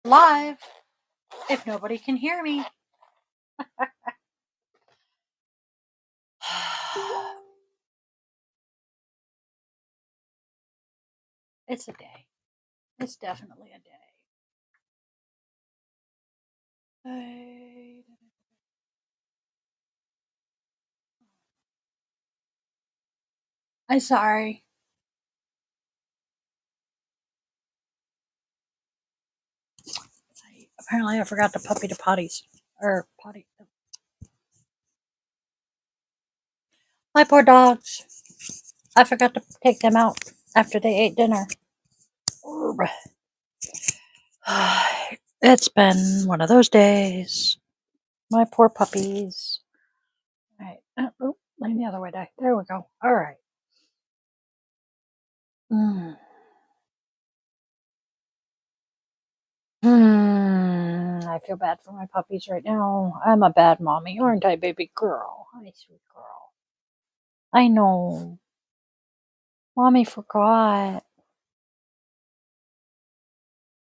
live if nobody can hear me. It's a day. It's definitely a day. I'm sorry. Apparently I forgot the puppy to potties. Or potty. My poor dogs. I forgot to take them out after they ate dinner. It's been one of those days. My poor puppies. All right. Lay the other way, Di. There we go. All right. I feel bad for my puppies right now. I'm a bad mommy, aren't I, baby girl? Hi, sweet girl. I know. Mommy forgot.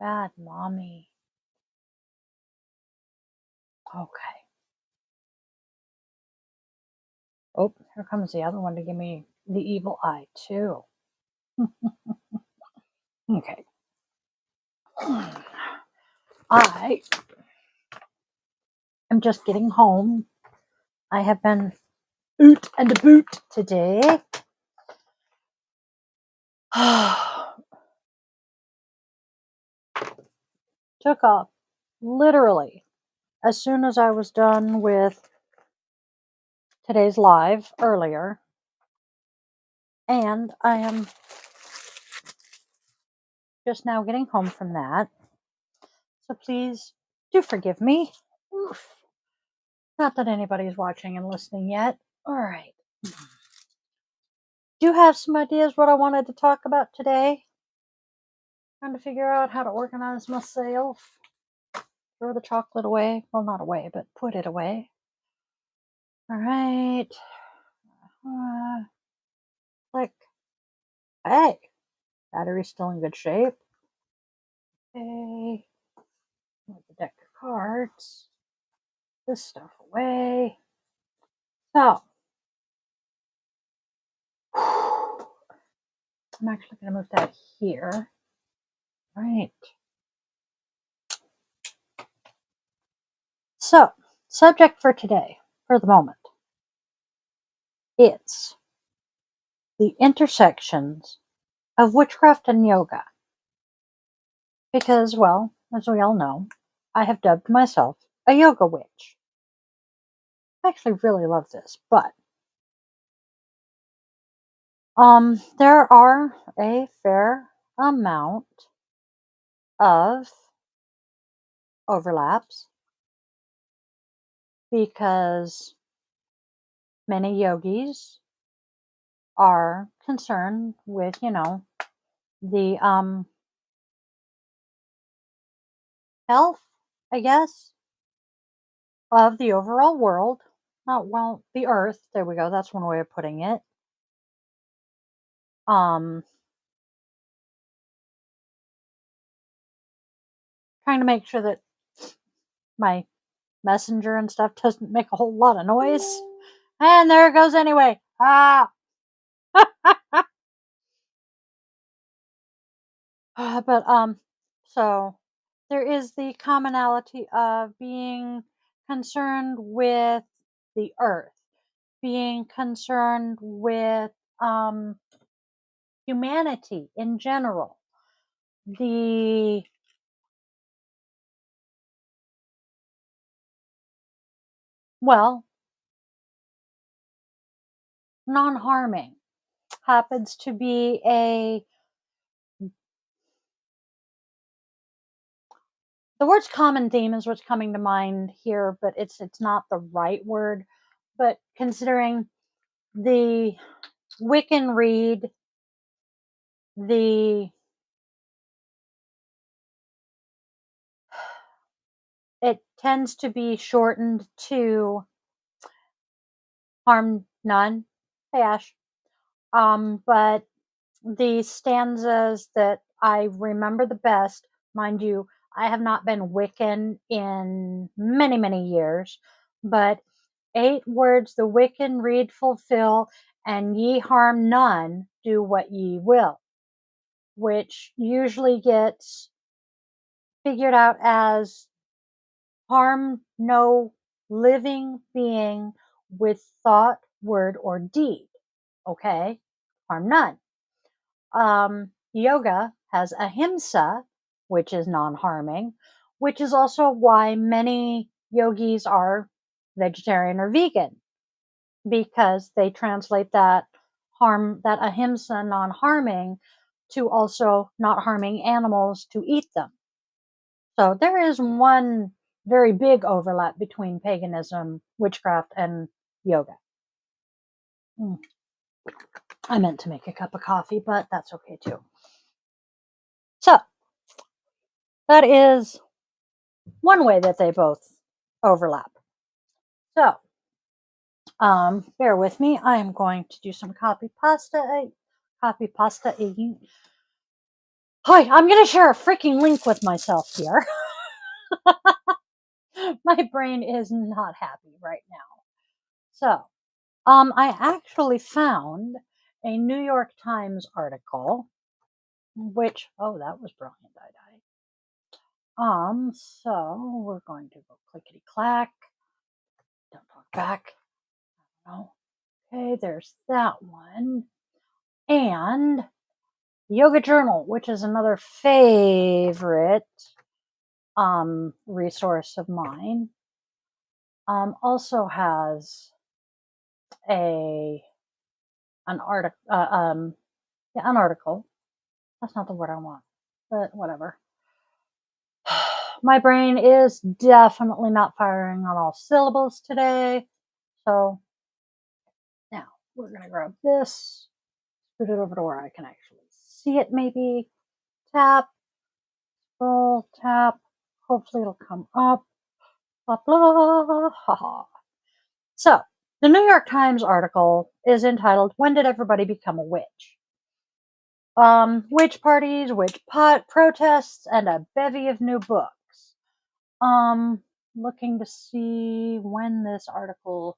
Bad mommy. Okay. Oh, here comes the other one to give me the evil eye, too. Okay. I am just getting home. I have been oot and a boot today. Took off literally as soon as I was done with today's live earlier. And I am just now getting home from that. So please do forgive me. Oof. Not that anybody's watching and listening yet. All right. Do have some ideas what I wanted to talk about today? Trying to figure out how to organize myself. Throw the chocolate away. Well, not away, but put it away. All right. Click. Hey, battery's still in good shape. Okay. With the deck of cards. This stuff away. So, I'm actually going to move that here. Right. So, subject for today, for the moment, is the intersections of witchcraft and yoga. Because, well, as we all know, I have dubbed myself a yoga witch. I actually really love this, but there are a fair amount of overlaps because many yogis are concerned with, the health, I guess, of the overall world. The earth. There we go. That's one way of putting it. Trying to make sure that my messenger and stuff doesn't make a whole lot of noise. And there it goes anyway. Ah. But so there is the commonality of being concerned with the earth, being concerned with humanity in general, the non-harming happens to be the word's common theme is what's coming to mind here, but it's not the right word. But considering the Wiccan read, it tends to be shortened to harm none. Hey, Ash. But the stanzas that I remember the best, mind you, I have not been Wiccan in many, many years, but 8 words the Wiccan read, fulfill, and ye harm none, do what ye will, which usually gets figured out as harm no living being with thought, word, or deed. Okay? Harm none. Yoga has ahimsa, which is non-harming, which is also why many yogis are vegetarian or vegan, because they translate that ahimsa, non-harming, to also not harming animals to eat them. So there is one very big overlap between paganism, witchcraft, and yoga. I meant to make a cup of coffee, but that's okay too. So that is one way that they both overlap. So bear with me. I am going to do some copy pasta eating. Hi, I'm going to share a freaking link with myself here. My brain is not happy right now. So, I actually found a New York Times article, which, oh, that was brilliant. So we're going to go clickety clack. Don't talk back. No. Okay, there's that one. And Yoga Journal, which is another favorite resource of mine, also has an article. An article. That's not the word I want, but whatever. My brain is definitely not firing on all syllables today, so now we're gonna grab this, put it over to where I can actually see it. Maybe tap, scroll, tap. Hopefully it'll come up. Blah, blah, ha, ha. So, the New York Times article is entitled, "When Did Everybody Become a Witch?" Witch parties, witch protests, and a bevy of new books. Looking to see when this article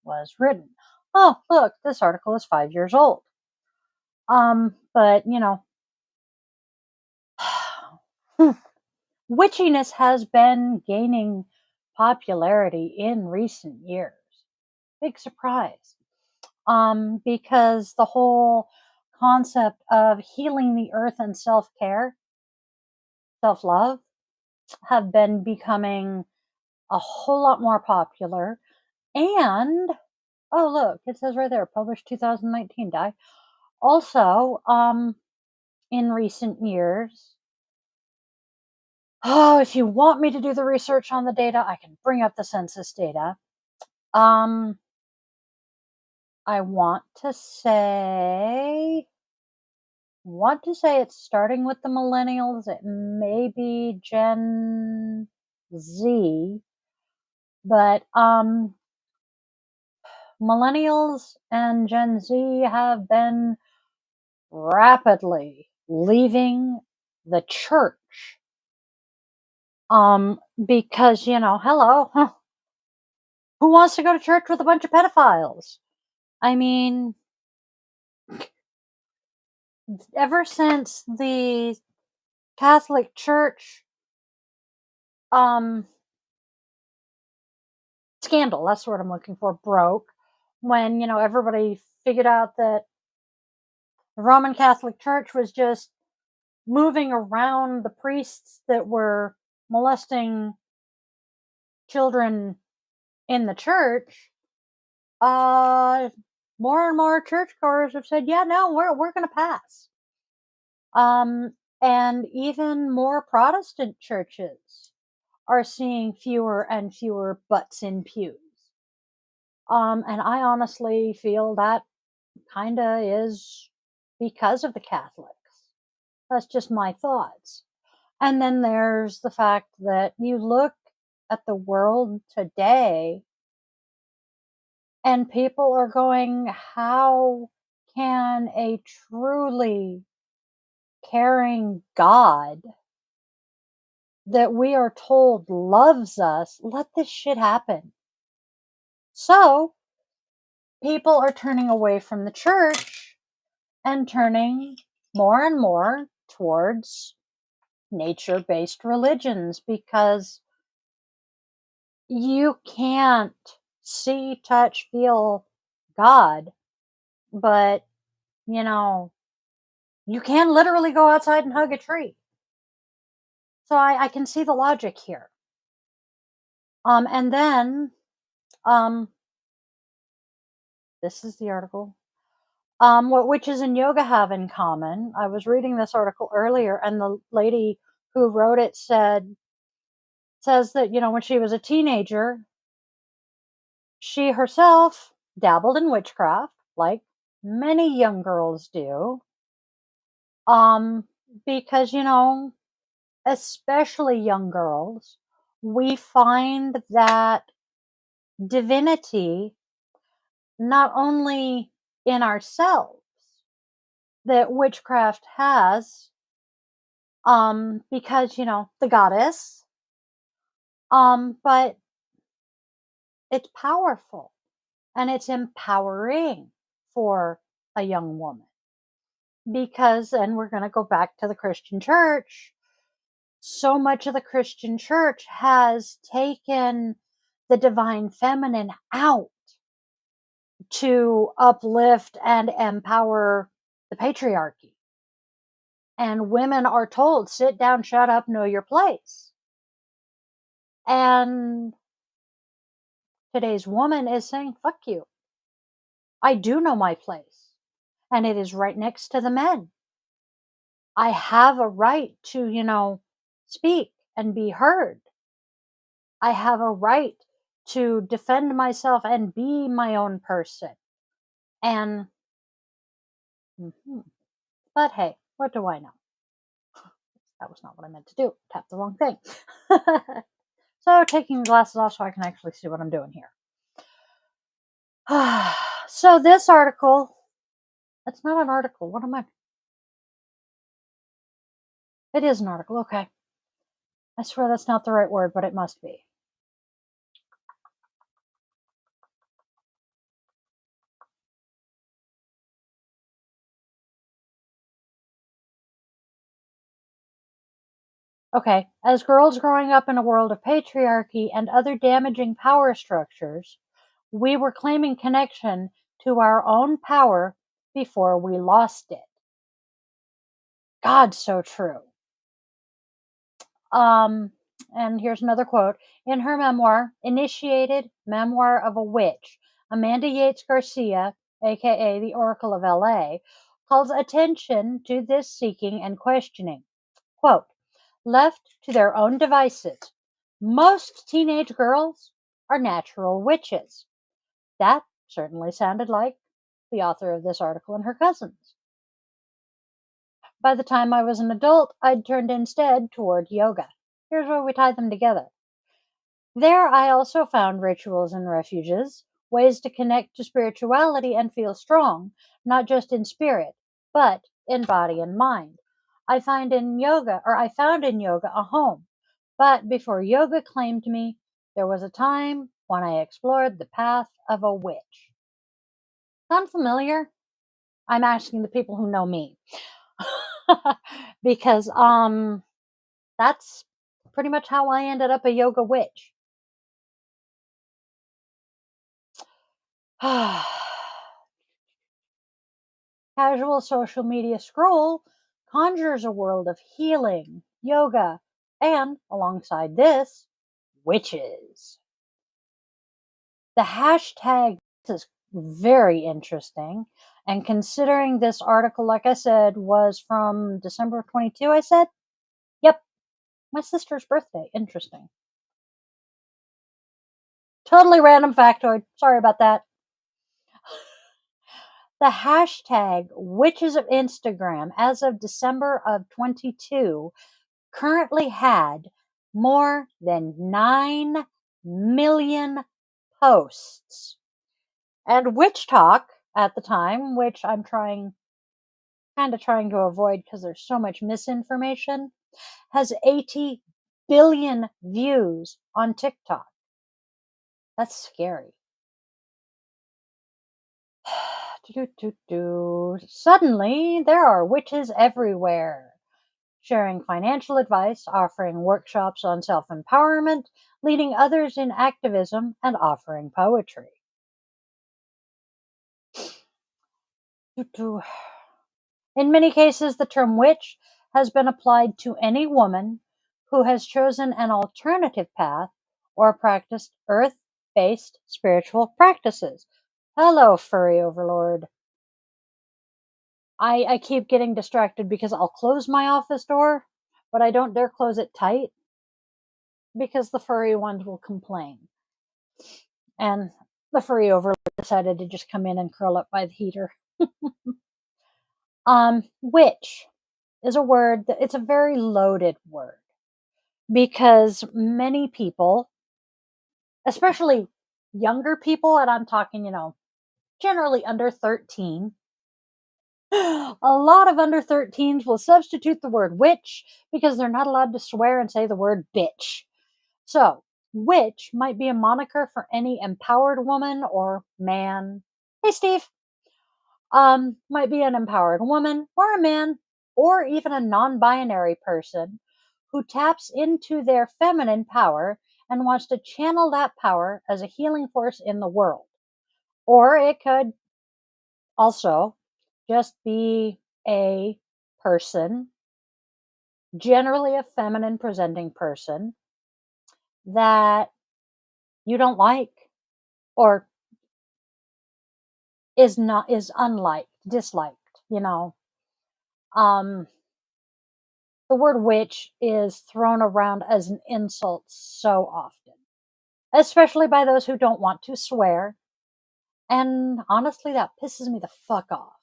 was written. Oh, look, this article is 5 years old. But, witchiness has been gaining popularity in recent years. Big surprise. Because the whole concept of healing the earth and self-care, self-love, have been becoming a whole lot more popular. And, oh, look, it says right there, published 2019, Di. Also, in recent years, oh, if you want me to do the research on the data, I can bring up the census data. I want to say it's starting with the millennials. It may be Gen Z, but millennials and Gen Z have been rapidly leaving the church. Because, hello, who wants to go to church with a bunch of pedophiles? I mean, ever since the Catholic Church scandal, that's what I'm looking for, broke, when, everybody figured out that the Roman Catholic Church was just moving around the priests that were molesting children in the church, more and more churchgoers have said, yeah, no, we're going to pass. And even more Protestant churches are seeing fewer and fewer butts in pews. And I honestly feel that kind of is because of the Catholics. That's just my thoughts. And then there's the fact that you look at the world today and people are going, how can a truly caring God that we are told loves us, let this shit happen. So people are turning away from the church and turning more and more towards nature-based religions because you can't see, touch, feel God, but you know, you can literally go outside and hug a tree. So I can see the logic here. And then um, this is the article. What witches in yoga have in common. I was reading this article earlier, and the lady who wrote it says that when she was a teenager, she herself dabbled in witchcraft, like many young girls do. Um, because especially young girls, we find that divinity not only in ourselves that witchcraft has, because the goddess, but it's powerful and it's empowering for a young woman because, and we're going to go back to the Christian church, so much of the Christian church has taken the divine feminine out to uplift and empower the patriarchy. And women are told, sit down, shut up, know your place. And today's woman is saying, fuck you. I do know my place. And it is right next to the men. I have a right to, speak and be heard. I have a right to defend myself and be my own person. And, but hey, what do I know? That was not what I meant to do. Tapped the wrong thing. So taking the glasses off so I can actually see what I'm doing here. So this article, it's not an article. What am I? It is an article. Okay. I swear that's not the right word, but it must be. Okay. As girls growing up in a world of patriarchy and other damaging power structures, we were claiming connection to our own power before we lost it. God, so true. And here's another quote. In her memoir, Initiated Memoir of a Witch, Amanda Yates Garcia, aka the Oracle of LA, calls attention to this seeking and questioning. Quote, left to their own devices, most teenage girls are natural witches. That certainly sounded like the author of this article and her cousins. By the time I was an adult, I'd turned instead toward yoga. Here's where we tie them together. There I also found rituals and refuges, ways to connect to spirituality and feel strong, not just in spirit, but in body and mind. I found in yoga a home. But before yoga claimed me, there was a time when I explored the path of a witch. Sound familiar? I'm asking the people who know me. Because that's pretty much how I ended up a yoga witch. Casual social media scroll conjures a world of healing, yoga, and, alongside this, witches. The hashtag is very interesting, and considering this article, like I said, was from December of 22, I said? Yep, my sister's birthday. Interesting. Totally random factoid. Sorry about that. The hashtag Witches of Instagram, as of December of 22, currently had more than 9 million posts. And Witch Talk at the time, which I'm trying to avoid because there's so much misinformation, has 80 billion views on TikTok. That's scary. Suddenly, there are witches everywhere, sharing financial advice, offering workshops on self empowerment, leading others in activism, and offering poetry. In many cases, the term witch has been applied to any woman who has chosen an alternative path or practiced earth based spiritual practices. Hello, furry overlord. I keep getting distracted because I'll close my office door, but I don't dare close it tight because the furry ones will complain. And the furry overlord decided to just come in and curl up by the heater. Witch is a word that it's a very loaded word because many people, especially younger people, and I'm talking, generally under 13, a lot of under 13s will substitute the word witch because they're not allowed to swear and say the word bitch. So, witch might be a moniker for any empowered woman or man. Hey, Steve. Might be an empowered woman or a man or even a non binary person who taps into their feminine power and wants to channel that power as a healing force in the world. Or it could also just be a person, generally a feminine presenting person, that you don't like or is unliked, disliked. Um the word witch is thrown around as an insult so often, especially by those who don't want to swear. And honestly, that pisses me the fuck off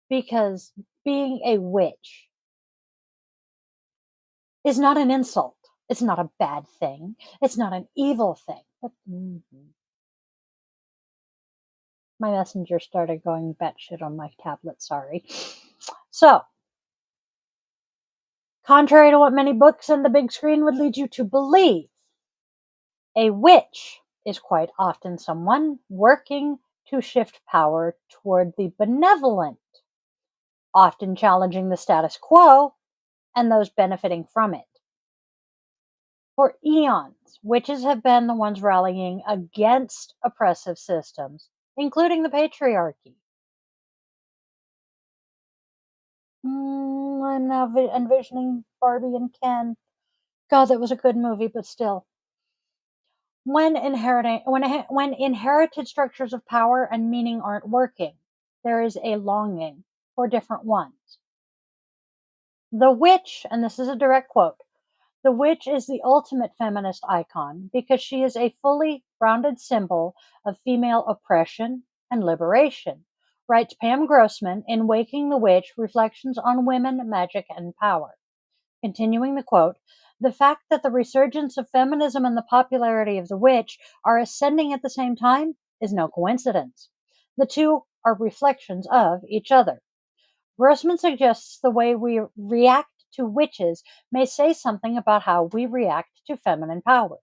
because being a witch is not an insult. It's not a bad thing. It's not an evil thing. But, my messenger started going batshit on my tablet. Sorry. So, contrary to what many books and the big screen would lead you to believe, a witch is quite often someone working to shift power toward the benevolent, often challenging the status quo and those benefiting from it. For eons, witches have been the ones rallying against oppressive systems, including the patriarchy. I'm now envisioning Barbie and Ken. God, that was a good movie, but still. When inherited structures of power and meaning aren't working, there is a longing for different ones. The witch, and this is a direct quote, the witch is the ultimate feminist icon because she is a fully rounded symbol of female oppression and liberation, writes Pam Grossman in Waking the Witch, Reflections on Women, Magic, and Power. Continuing the quote, the fact that the resurgence of feminism and the popularity of the witch are ascending at the same time is no coincidence. The two are reflections of each other. Grossman suggests the way we react to witches may say something about how we react to feminine power.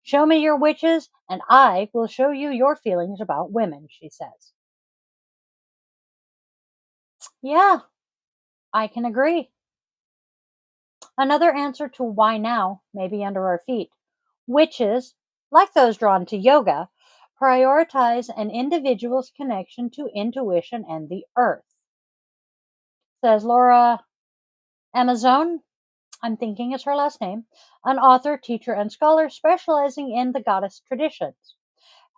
Show me your witches, and I will show you your feelings about women, she says. Yeah, I can agree. Another answer to why now may be under our feet. Witches, like those drawn to yoga, prioritize an individual's connection to intuition and the earth. Says Laura Amazon, I'm thinking is her last name, an author, teacher, and scholar specializing in the goddess traditions.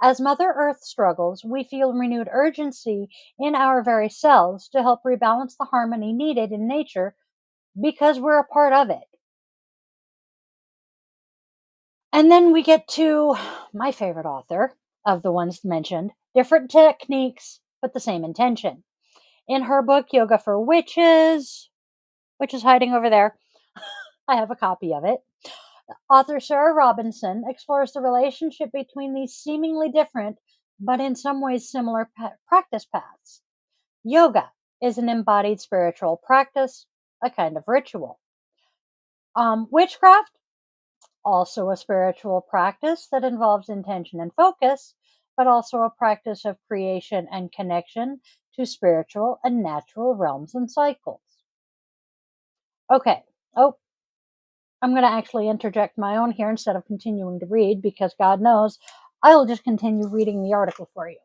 As Mother Earth struggles, we feel renewed urgency in our very selves to help rebalance the harmony needed in nature because we're a part of it. And then we get to my favorite author of the ones mentioned, different techniques, but the same intention. In her book, Yoga for Witches, which is hiding over there, I have a copy of it. Author Sarah Robinson explores the relationship between these seemingly different, but in some ways similar practice paths. Yoga is an embodied spiritual practice, a kind of ritual. Witchcraft Also a spiritual practice that involves intention and focus, but also a practice of creation and connection to spiritual and natural realms and cycles. Okay. Oh, I'm going to actually interject my own here instead of continuing to read because God knows I'll just continue reading the article for you.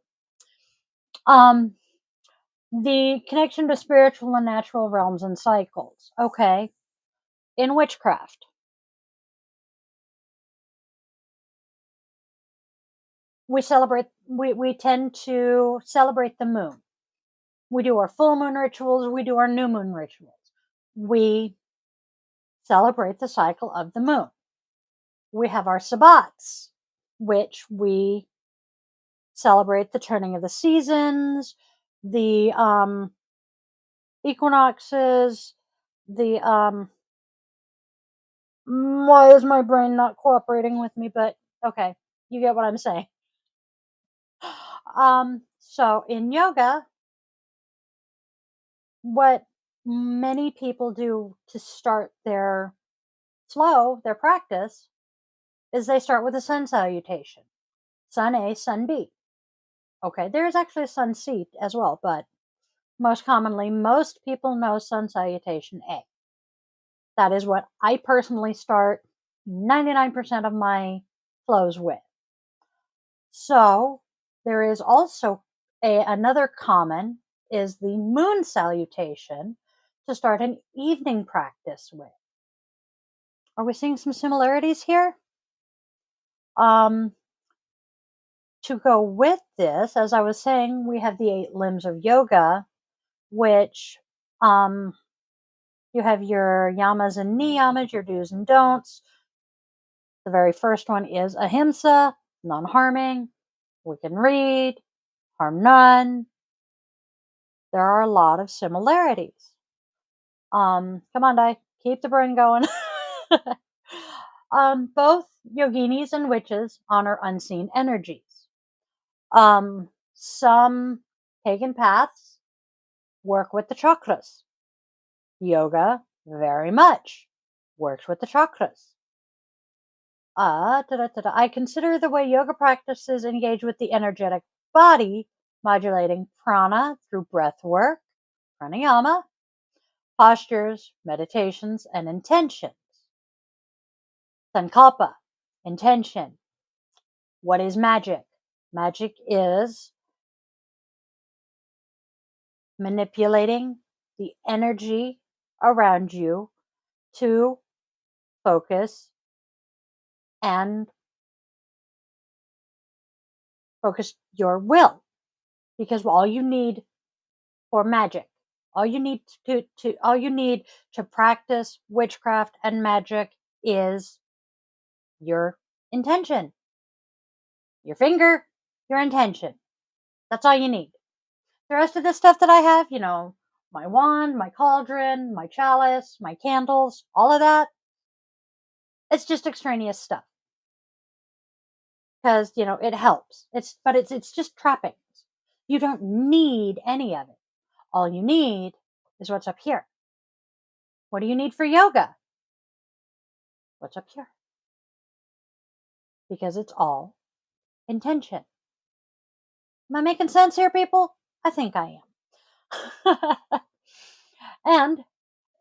The connection to spiritual and natural realms and cycles. Okay. In witchcraft, we tend to celebrate the moon. We do our full moon rituals, we do our new moon rituals. We celebrate the cycle of the moon. We have our sabbats, which we celebrate the turning of the seasons, the equinoxes, the why is my brain not cooperating with me? But okay, you get what I'm saying. So in yoga, what many people do to start their flow, their practice, is they start with a sun salutation. Sun A, sun B. Okay, there's actually a sun C as well, but most commonly, most people know sun salutation A. That is what I personally start 99% of my flows with. So there is also another common is the moon salutation to start an evening practice with. Are we seeing some similarities here? To go with this, as I was saying, we have the 8 limbs of yoga, which you have your yamas and niyamas, your do's and don'ts. The very first one is ahimsa, non-harming. We can read, harm none. There are a lot of similarities. Come on, Di, keep the brain going. Both yoginis and witches honor unseen energies. Some pagan paths work with the chakras. Yoga very much works with the chakras. I consider the way yoga practices engage with the energetic body, modulating prana through breath work, pranayama, postures, meditations, and intentions. Sankalpa, intention. What is magic? Magic is manipulating the energy around you to focus and focus your will. Because all you need for magic, all you need to practice witchcraft and magic is your intention. Your finger, your intention. That's all you need. The rest of the stuff that I have, my wand, my cauldron, my chalice, my candles, all of that, it's just extraneous stuff. Because, it helps. It's just trappings. You don't need any of it. All you need is what's up here. What do you need for yoga? What's up here? Because it's all intention. Am I making sense here, people? I think I am. And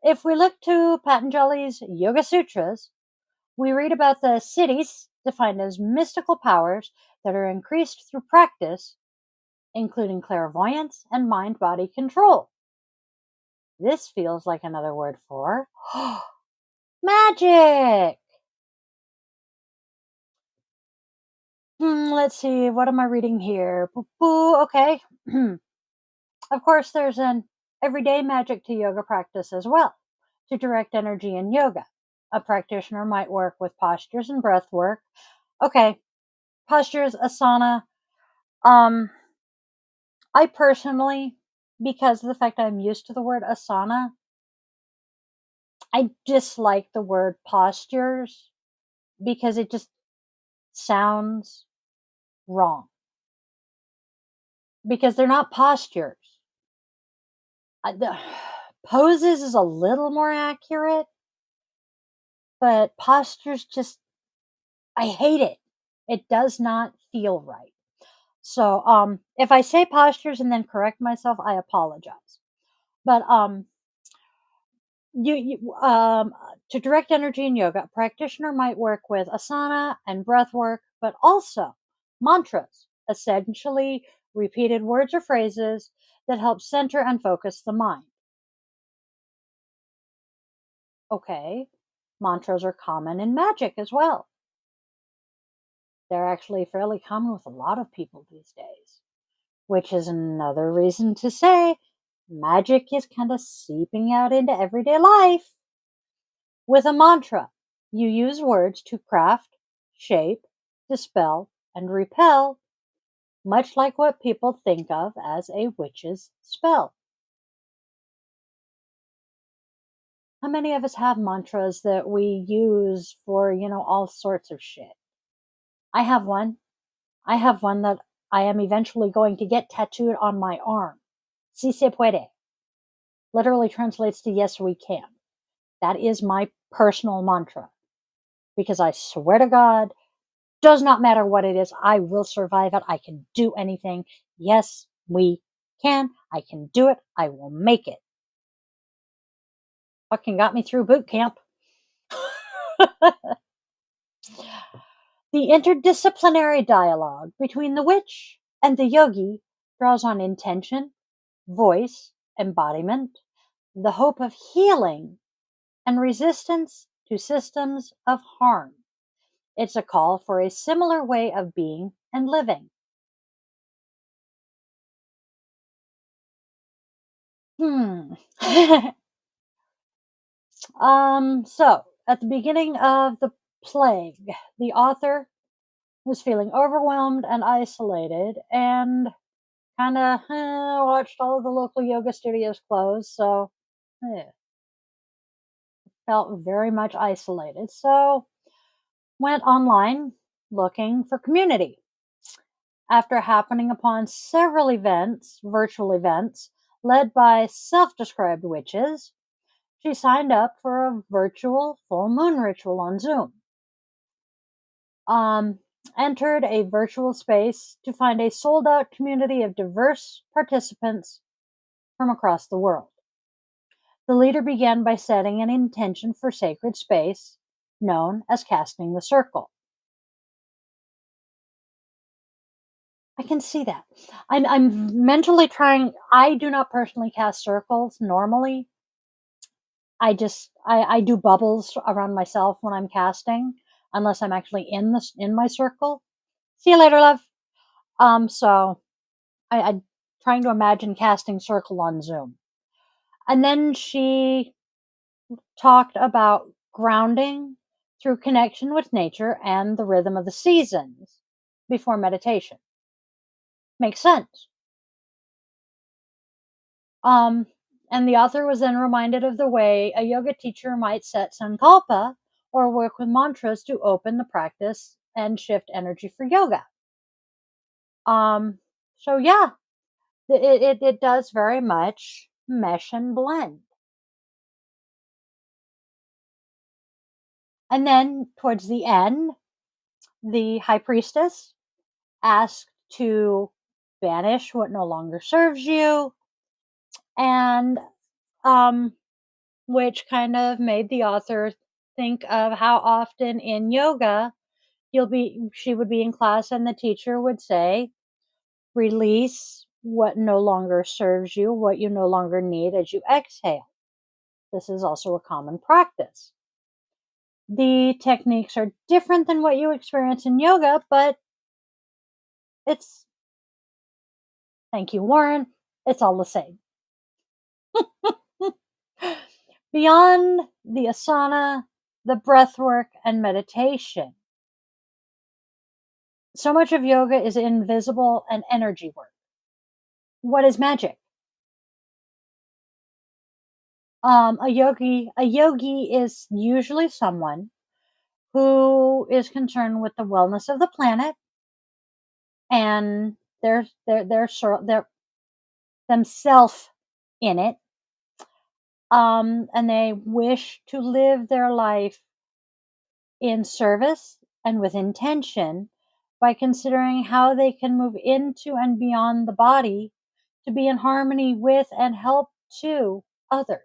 if we look to Patanjali's Yoga Sutras, we read about the siddhis, defined as mystical powers that are increased through practice, including clairvoyance and mind-body control. This feels like another word for magic. Let's see, what am I reading here? Okay. Of course, there's an everyday magic to yoga practice as well. To direct energy in yoga, a practitioner might work with postures and breath work. Okay, postures, asana. I personally, because of the fact I'm used to the word asana, I dislike the word postures because it just sounds wrong. Because they're not postures. The poses is a little more accurate, but postures just I hate it. It does not feel right. So, if I say postures and then correct myself, I apologize. But to direct energy in yoga, a practitioner might work with asana and breath work, but also mantras, essentially repeated words or phrases that help center and focus the mind. Okay, mantras are common in magic as well. They're actually fairly common with a lot of people these days, which is another reason to say magic is kind of seeping out into everyday life. With a mantra, you use words to craft, shape, dispel, and repel, much like what people think of as a witch's spell. How many of us have mantras that we use for, all sorts of shit? I have one. I have one that I am eventually going to get tattooed on my arm. Si se puede. Literally translates to yes, we can. That is my personal mantra. Because I swear to God, does not matter what it is, I will survive it. I can do anything. Yes, we can. I can do it. I will make it. Fucking got me through boot camp. The interdisciplinary dialogue between the witch and the yogi draws on intention, voice, embodiment, the hope of healing, and resistance to systems of harm. It's a call for a similar way of being and living. Hmm. So at the beginning of the plague, the author was feeling overwhelmed and isolated and kind of watched all of the local yoga studios close. So eh, felt very much isolated. So went online looking for community. After happening upon several events, virtual events, led by self described witches, she signed up for a virtual full moon ritual on Zoom. Um, Entered a virtual space to find a sold out community of diverse participants from across the world. The leader began by setting an intention for sacred space known as casting the circle. I can see that. I'm mentally trying. I do not personally cast circles normally. I do bubbles around myself when I'm casting, unless I'm actually in my circle. See you later, love. So I'm trying to imagine casting circle on Zoom, and then she talked about grounding through connection with nature and the rhythm of the seasons before meditation. Makes sense. Um, and the author was then reminded of the way a yoga teacher might set sankalpa or work with mantras to open the practice and shift energy for yoga. Um, so yeah, it does very much mesh and blend. And then towards the end, the high priestess asked to banish what no longer serves you, and um, which kind of made the author think of how often in yoga she would be in class and the teacher would say, release what no longer serves you, what you no longer need as you exhale. This is also a common practice. The techniques are different than what you experience in yoga, but it's, thank you, Warren, it's all the same. Beyond the asana, the breath work, and meditation, so much of yoga is invisible and energy work. What is magic? A yogi is usually someone who is concerned with the wellness of the planet and their themselves in it. And they wish to live their life in service and with intention by considering how they can move into and beyond the body to be in harmony with and help to others.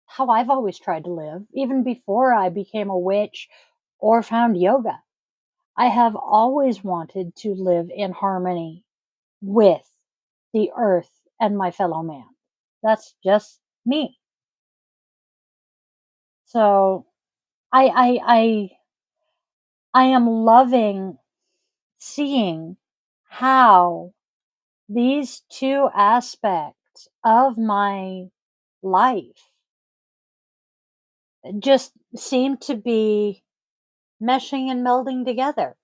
How I've always tried to live, even before I became a witch or found yoga. I have always wanted to live in harmony with the earth and my fellow man. That's just me. So I am loving seeing how these two aspects of my life just seem to be meshing and melding together.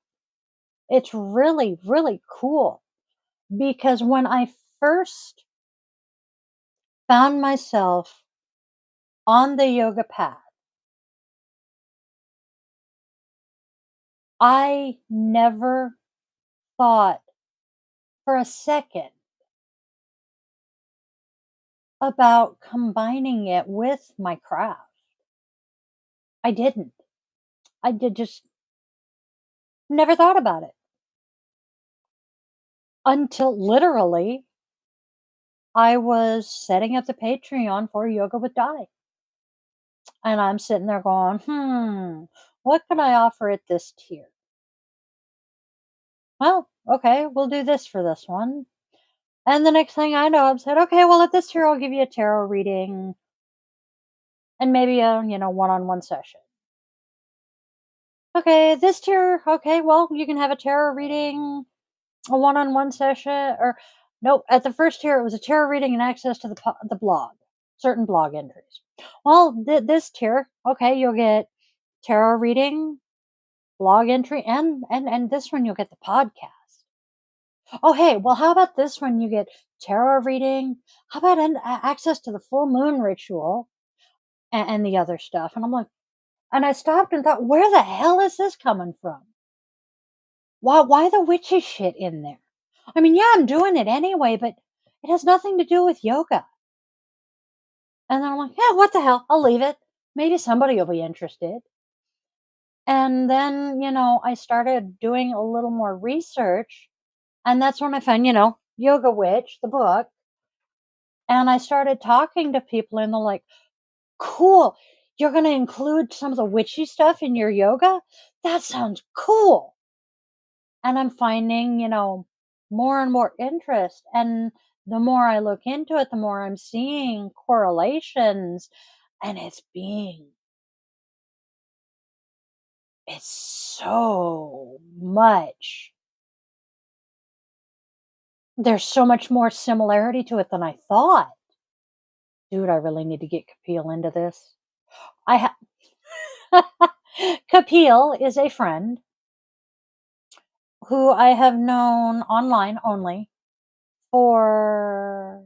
It's really, really cool because when I first found myself on the yoga path, I never thought for a second about combining it with my craft. I didn't. I did just never thought about it until literally I was setting up the Patreon for Yoga with Di. And I'm sitting there going, what can I offer at this tier? Well, okay, we'll do this for this one. And the next thing I know, I've said, okay, well, at this tier, I'll give you a tarot reading and maybe a, one-on-one session. Okay, this tier, okay, well, you can have a tarot reading, a one-on-one session, or nope, at the first tier, it was a tarot reading and access to the blog, certain blog entries. Well, this tier, okay, you'll get tarot reading, blog entry, and this one you'll get the podcast. Oh, hey, well, how about this one? You get tarot reading. How about access to the full moon ritual and the other stuff? And I'm like, and I stopped and thought, where the hell is this coming from? Why the witchy shit in there? I mean, yeah, I'm doing it anyway, but it has nothing to do with yoga. And then I'm like, yeah, what the hell? I'll leave it. Maybe somebody will be interested. And then, I started doing a little more research. And that's when I found, Yoga Witch, the book. And I started talking to people, and they're like, cool. You're going to include some of the witchy stuff in your yoga? That sounds cool. And I'm finding, more and more interest. And the more I look into it, the more I'm seeing correlations. And it's so much. There's so much more similarity to it than I thought. Dude, I really need to get Kapil into this. Kapil is a friend who I have known online only for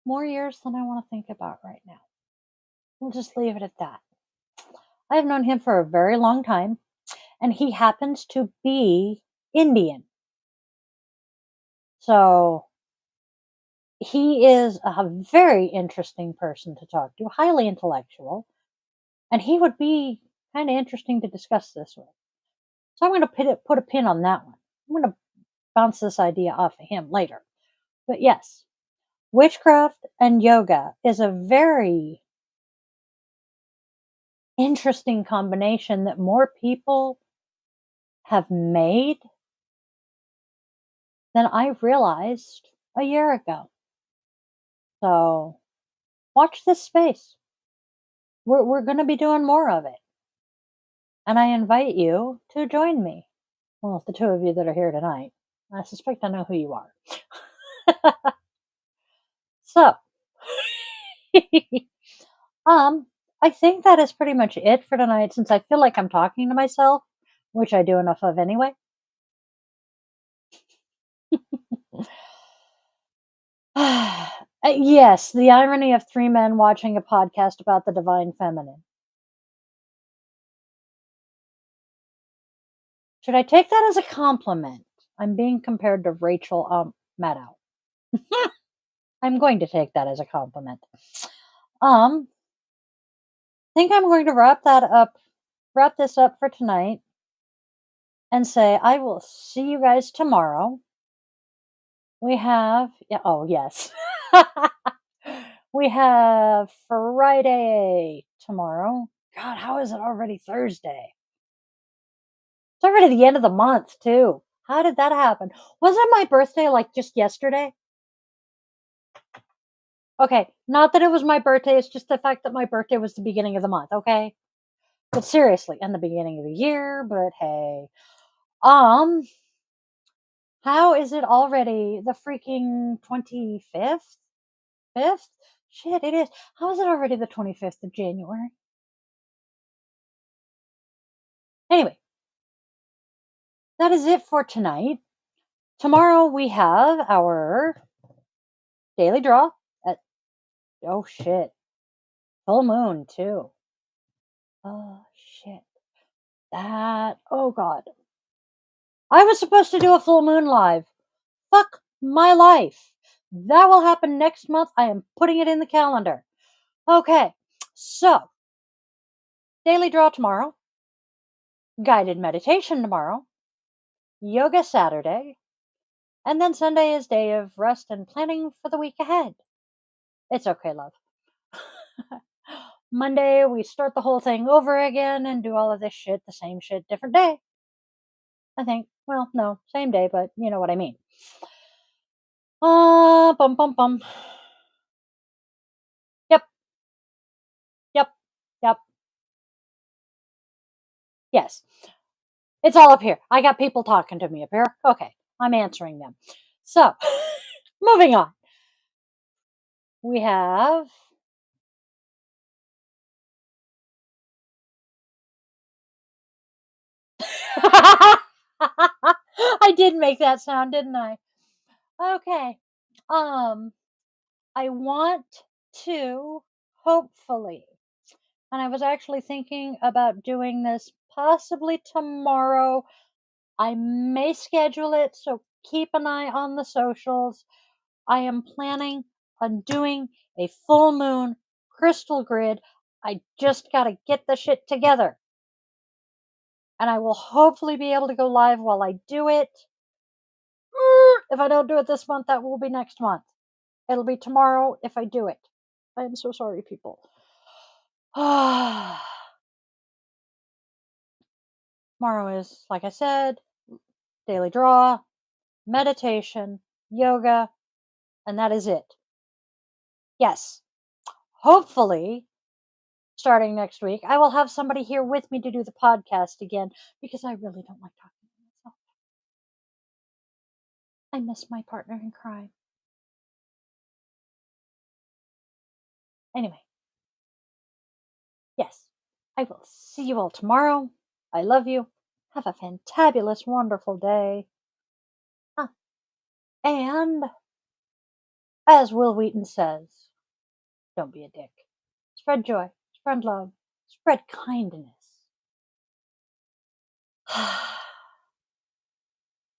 more years than I want to think about right now. We'll just leave it at that. I have known him for a very long time, and he happens to be Indian. So he is a very interesting person to talk to, highly intellectual, and he would be kind of interesting to discuss this with. So I'm going to put a pin on that one. I'm going to bounce this idea off of him later. But yes, witchcraft and yoga is a very interesting combination that more people have made than I realized a year ago. So watch this space. We're going to be doing more of it. And I invite you to join me. Well, the two of you that are here tonight, I suspect I know who you are. So, I think that is pretty much it for tonight, since I feel like I'm talking to myself, which I do enough of anyway. Yes, the irony of three men watching a podcast about the divine feminine. Should I take that as a compliment? I'm being compared to Rachel Maddow. I'm going to take that as a compliment. think I'm going to wrap this up for tonight and say I will see you guys tomorrow. We have, yeah, oh, yes. We have Friday tomorrow. God, how is it already Thursday? It's already the end of the month, too. How did that happen? Wasn't my birthday like just yesterday? Okay, not that it was my birthday, it's just the fact that my birthday was the beginning of the month, okay? But seriously, and the beginning of the year, but hey. Um, how is it already the freaking 25th? 5th? Shit, it is. How is it already the 25th of January? Anyway, that is it for tonight. Tomorrow we have our daily draw at, oh shit, full moon too. Oh shit. Oh god. I was supposed to do a full moon live. Fuck my life. That will happen next month. I am putting it in the calendar. Okay. So, daily draw tomorrow, guided meditation tomorrow, yoga Saturday, and then Sunday is day of rest and planning for the week ahead. It's okay, love. Monday, we start the whole thing over again and do all of this shit, the same shit, different day. I think. Well, no, same day, but you know what I mean. Bum bum bum. Yep, yep, yep. Yes. It's all up here. I got people talking to me up here. Okay, I'm answering them. So, moving on. We have I did make that sound, didn't I? Okay. Um, I want to hopefully, and I was actually thinking about doing this possibly tomorrow. I may schedule it, so keep an eye on the socials. I am planning on doing a full moon crystal grid. I just got to get the shit together. And I will hopefully be able to go live while I do it. If I don't do it this month, that will be next month. It'll be tomorrow if I do it. I am so sorry, people. Tomorrow is, like I said, daily draw, meditation, yoga, and that is it. Yes. Hopefully, starting next week, I will have somebody here with me to do the podcast again because I really don't like talking to myself. I miss my partner in crime. Anyway, yes, I will see you all tomorrow. I love you. Have a fantabulous, wonderful day. And as Will Wheaton says, don't be a dick. Spread joy, spread love, spread kindness.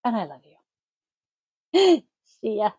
And I love you. See ya.